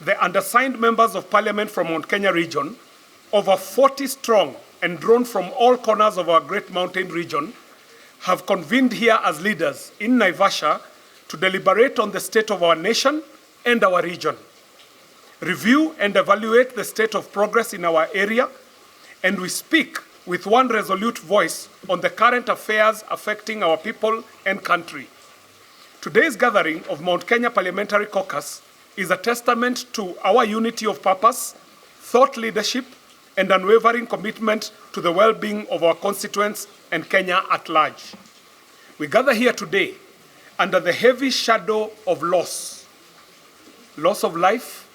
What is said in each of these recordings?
the undersigned members of parliament from Mount Kenya region, over 40 strong and drawn from all corners of our great mountain region, have convened here as leaders in Naivasha to deliberate on the state of our nation and our region, review and evaluate the state of progress in our area, and we speak with one resolute voice on the current affairs affecting our people and country. Today's gathering of Mount Kenya Parliamentary Caucus is a testament to our unity of purpose, thought leadership, and unwavering commitment to the well-being of our constituents and Kenya at large. We gather here today under the heavy shadow of loss of life,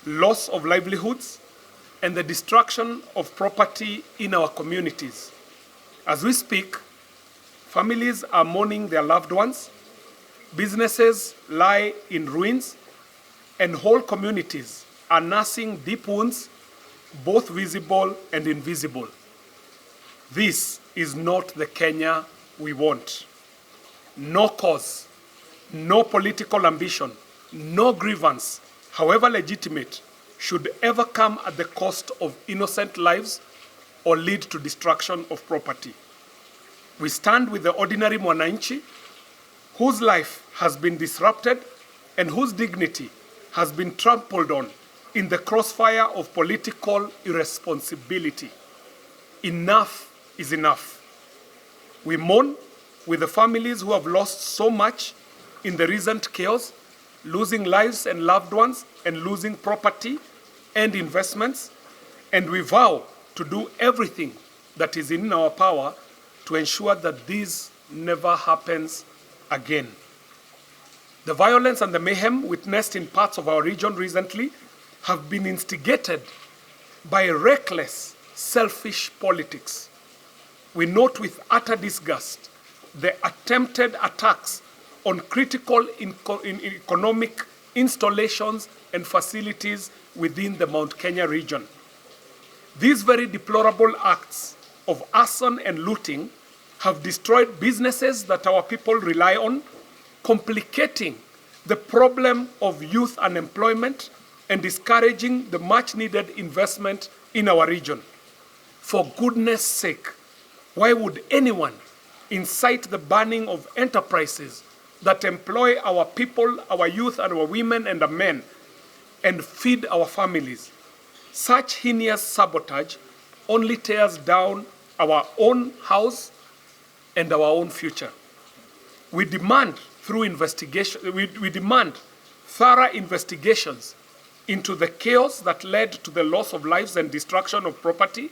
loss of livelihoods, and the destruction of property in our communities. As we speak, families are mourning their loved ones, businesses lie in ruins, and whole communities are nursing deep wounds, both visible and invisible. This is not the Kenya we want. No cause, no political ambition, no grievance, however legitimate, should ever come at the cost of innocent lives or lead to destruction of property. We stand with the ordinary mwananchi whose life has been disrupted and whose dignity has been trampled on in the crossfire of political irresponsibility. Enough is enough. We mourn with the families who have lost so much in the recent chaos, losing lives and loved ones and losing property and investments, and we vow to do everything that is in our power to ensure that this never happens again. The violence and the mayhem witnessed in parts of our region recently have been instigated by reckless, selfish politics. We note with utter disgust the attempted attacks on critical economic installations and facilities within the Mount Kenya region. These very deplorable acts of arson and looting have destroyed businesses that our people rely on, complicating the problem of youth unemployment and discouraging the much-needed investment in our region. For goodness sake, why would anyone incite the burning of enterprises that employ our people, our youth, and our women and our men, and feed our families? Such heinous sabotage only tears down our own house and our own future. We demand through investigation, we demand thorough investigations into the chaos that led to the loss of lives and destruction of property.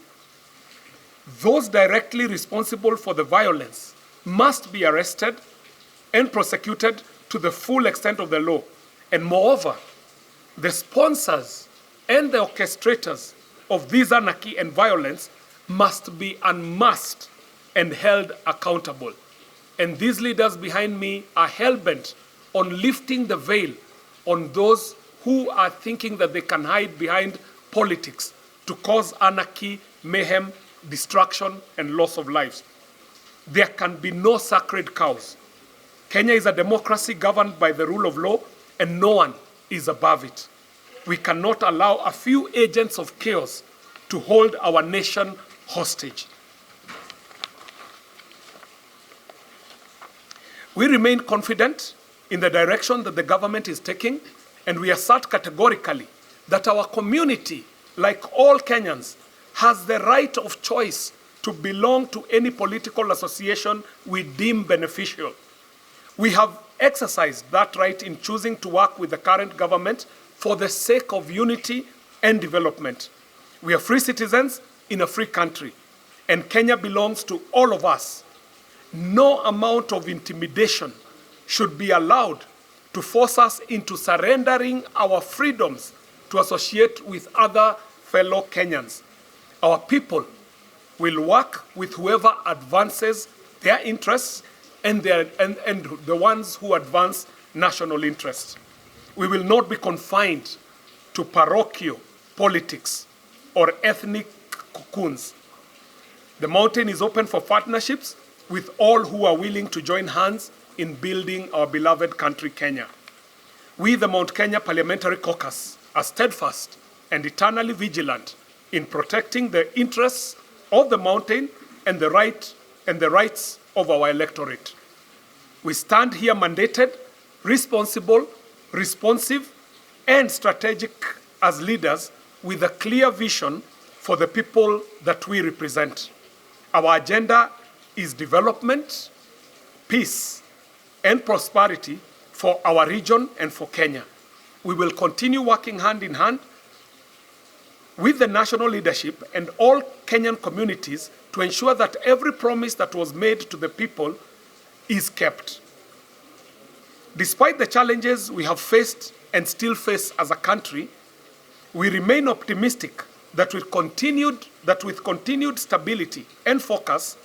Those directly responsible for the violence must be arrested and prosecuted to the full extent of the law. And moreover, the sponsors and the orchestrators of this anarchy and violence must be unmasked and held accountable. And these leaders behind me are hell-bent on lifting the veil on those who are thinking that they can hide behind politics to cause anarchy, mayhem, destruction, and loss of lives. There can be no sacred cows. Kenya is a democracy governed by the rule of law, and no one is above it. We cannot allow a few agents of chaos to hold our nation hostage. We remain confident in the direction that the government is taking, and we assert categorically that our community, like all Kenyans, has the right of choice to belong to any political association we deem beneficial. We have exercised that right in choosing to work with the current government for the sake of unity and development. We are free citizens in a free country, and Kenya belongs to all of us. No amount of intimidation should be allowed to force us into surrendering our freedoms to associate with other fellow Kenyans. Our people will work with whoever advances their interests and the ones who advance national interests. We will not be confined to parochial politics or ethnic cocoons. The mountain is open for partnerships with all who are willing to join hands in building our beloved country, Kenya. We, the Mount Kenya Parliamentary Caucus, are steadfast and eternally vigilant in protecting the interests of the mountain and the rights of our electorate. We stand here mandated, responsible, responsive, and strategic as leaders with a clear vision for the people that we represent. Our agenda is development, peace, and prosperity for our region and for Kenya. We will continue working hand in hand with the national leadership and all Kenyan communities to ensure that every promise that was made to the people is kept. Despite the challenges we have faced and still face as a country, we remain optimistic that with continued stability and focus,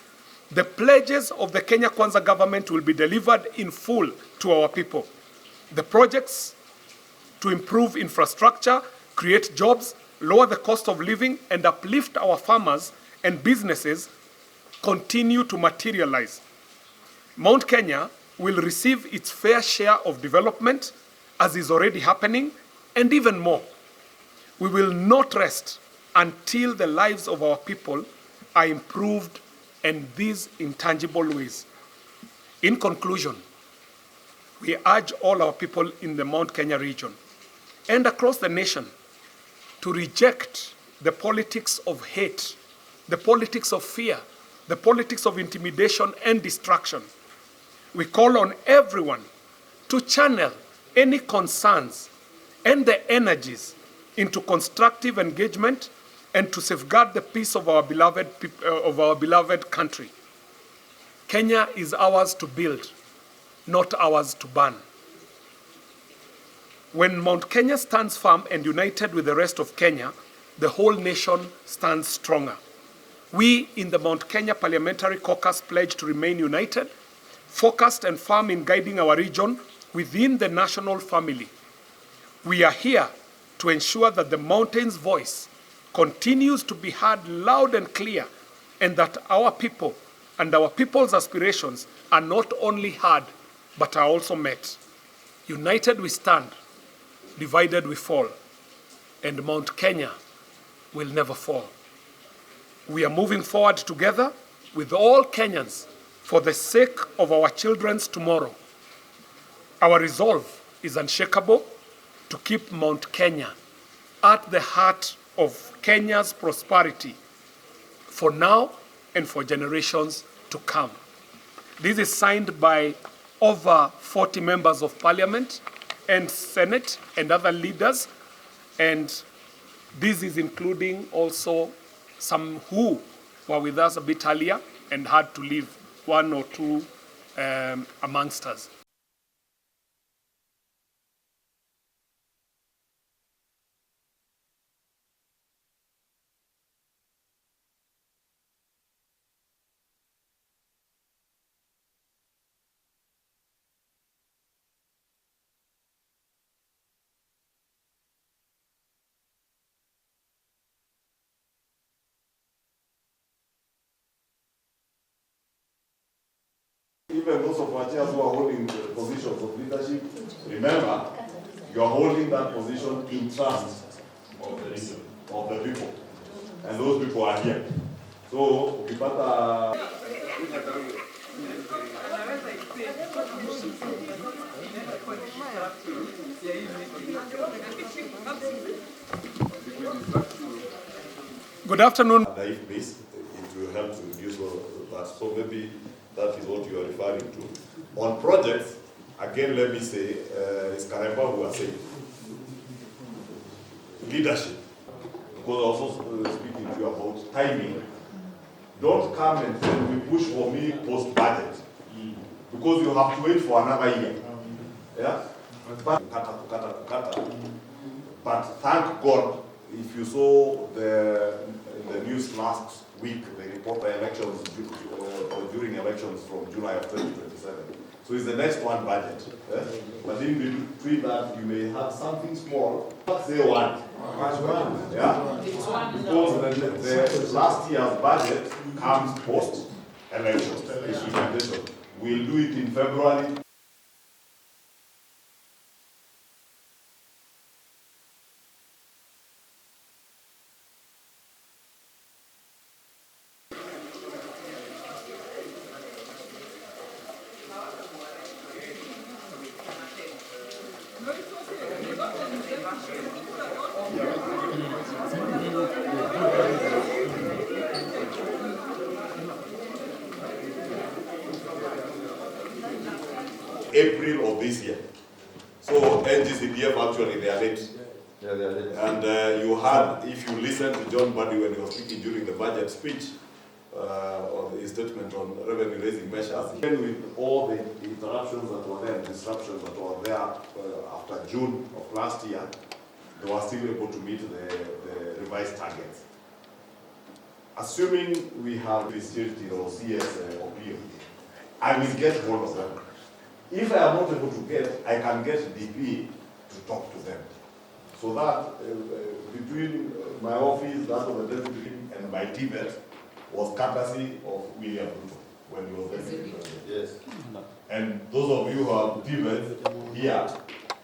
the pledges of the Kenya Kwanza government will be delivered in full to our people. The projects to improve infrastructure, create jobs, lower the cost of living, and uplift our farmers and businesses continue to materialize. Mount Kenya will receive its fair share of development, as is already happening, and even more. We will not rest until the lives of our people are improved in these intangible ways. In conclusion, we urge all our people in the Mount Kenya region and across the nation to reject the politics of hate, the politics of fear, the politics of intimidation and distraction. We call on everyone to channel any concerns and the energies into constructive engagement and to safeguard the peace of our beloved country. Kenya is ours to build, not ours to burn. When Mount Kenya stands firm and united with the rest of Kenya, the whole nation stands stronger. We in the Mount Kenya Parliamentary Caucus pledge to remain united, focused and firm in guiding our region within the national family. We are here to ensure that the mountain's voice continues to be heard loud and clear, and that our people and our people's aspirations are not only heard, but are also met. United we stand, divided we fall, and Mount Kenya will never fall. We are moving forward together with all Kenyans for the sake of our children's tomorrow. Our resolve is unshakable to keep Mount Kenya at the heart of Kenya's prosperity for now and for generations to come. This is signed by over 40 members of Parliament and Senate and other leaders, and this is including also some who were with us a bit earlier and had to leave, one or two amongst us. Even those of our chairs who are holding the positions of leadership, remember, you are holding that position in trust of the region, of the people. And those people are here. So, ukipata... Good afternoon. Naive base, it will help to reduce that. So maybe that is what you are referring to. On projects, again, let me say, it's Karua who are saying leadership. Because also speaking to you about timing, don't come and say we push for me post-budget. Because you have to wait for another year. Yeah? But thank God, if you saw the news last week, they report the elections or during elections from July of 2027. So it's the next one budget. Yeah? But in between that, you may have something small. Say one. Yeah? Because the last year's budget comes post-election. We'll do it in February. April of this year. So NGCDF actually they are late. Yeah, they are late. And you had, if you listen to John Buddy when he was speaking during the budget speech, on his statement on revenue raising measures, even with all the interruptions that were there, disruptions that were there after June of last year, they were still able to meet the revised targets. Assuming we have Christianity or CS or PO, I will get hold of them. If I am not able to get, I can get DP to talk to them. So that between my office, that of the deputy, and my TVET was courtesy of William Ruto when he was deputy president. Yes. And those of you who are TVET here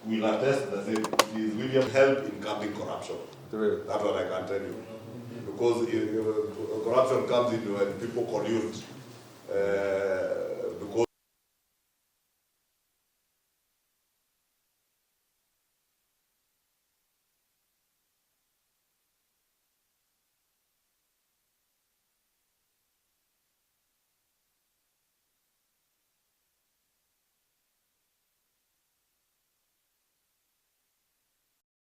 will attest that it is William help in curbing corruption. That's what I can tell you. Because corruption comes in when people collude